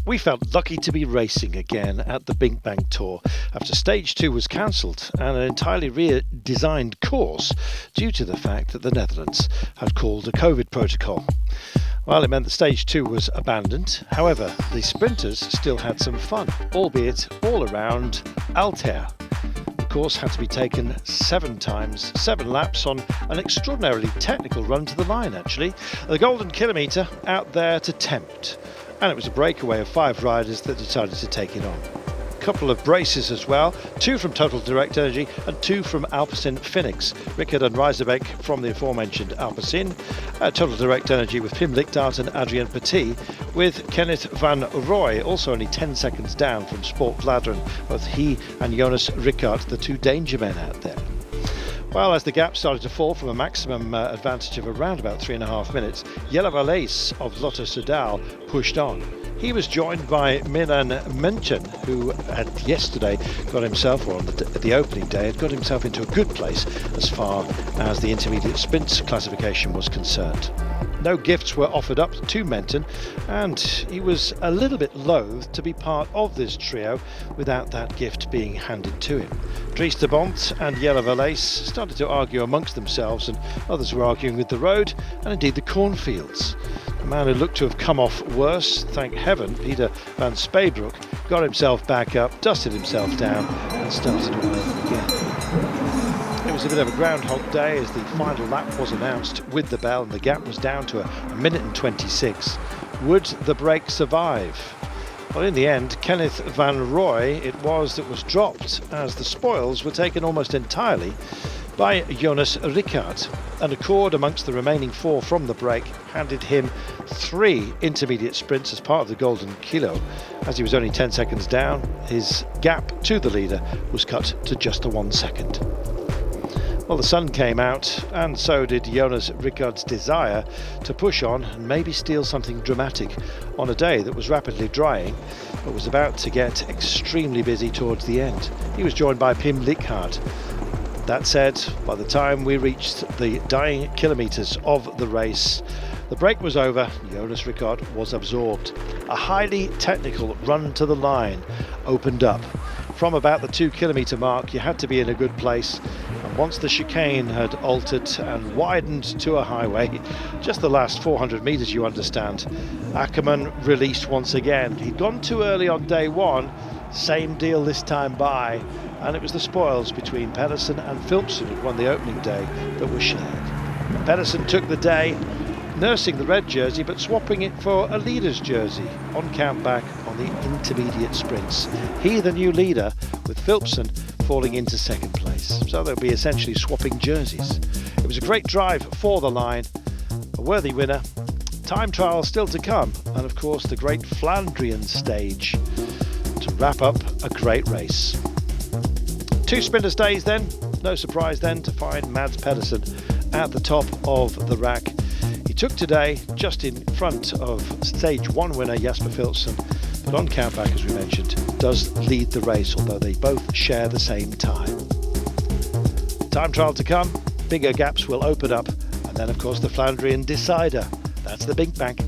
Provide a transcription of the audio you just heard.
We felt lucky to be racing again at the BinckBank Tour after stage 2 was cancelled and an entirely redesigned course due to the fact that the Netherlands had called a COVID protocol. Well, it meant that stage 2 was abandoned. However, the sprinters still had some fun, albeit all around Altair. The course had to be taken 7 times, 7 laps on an extraordinarily technical run to the line actually. The golden kilometre out there to tempt. And it was a breakaway of 5 riders that decided to take it on. A couple of braces as well, 2 from Total Direct Energy and 2 from Alpecin Phoenix. Rickard and Rijsbeek from the aforementioned Alpecin, Total Direct Energy with Pim Lichtaert and Adrien Petit, with Kenneth van Rooij also only 10 seconds down from Sport Vlaanderen, both he and Jonas Rickaert, the 2 danger men out there. Well, as the gap started to fall from a maximum advantage of around about 3.5 minutes, Jelle Valleys of Lotto Soudal pushed on. He was joined by Milan Menchen, who had yesterday got himself, or on the opening day, had got himself into a good place as far as the intermediate sprints classification was concerned. No gifts were offered up to Menton, and he was a little bit loath to be part of this trio without that gift being handed to him. Dries de Bont and Jelle Valleys started to argue amongst themselves, and others were arguing with the road and indeed the cornfields. The man who looked to have come off worse, thank heaven, Peter van Speebroek, got himself back up, dusted himself down and started all over again. It was a bit of a groundhog day as the final lap was announced with the bell and the gap was down to a minute and 26. Would the break survive? Well, in the end, Kenneth van Rooij it was that was dropped as the spoils were taken almost entirely by Jonas Rickaert. An accord amongst the remaining 4 from the break handed him 3 intermediate sprints as part of the golden kilo. As he was only 10 seconds down, his gap to the leader was cut to just the 1 second. Well, the sun came out, and so did Jonas Rickaert's desire to push on and maybe steal something dramatic on a day that was rapidly drying, but was about to get extremely busy towards the end. He was joined by Pim Lichtaert. That said, by the time we reached the dying kilometres of the race, the break was over. Jonas Rickaert was absorbed. A highly technical run to the line opened up. From about the 2 kilometre mark, you had to be in a good place. And once the chicane had altered and widened to a highway, just the last 400 metres, you understand, Ackerman released once again. He'd gone too early on day 1, same deal this time by, and it was the spoils between Pedersen and Philipsen who won the opening day that were shared. Pedersen took the day, nursing the red jersey but swapping it for a leader's jersey on count back on the intermediate sprints. He the new leader, with Philipsen falling into second place. So they'll be essentially swapping jerseys. It was a great drive for the line, a worthy winner. Time trial still to come, and of course the great Flandrian stage to wrap up a great race. 2 sprinters days then, no surprise then to find Mads Pedersen at the top of the rack. He took today just in front of stage 1 winner Jasper Philipsen, but on countback, as we mentioned, does lead the race, although they both share the same time. Time trial to come, bigger gaps will open up, and then of course the Flandrian decider. That's the BinckBank.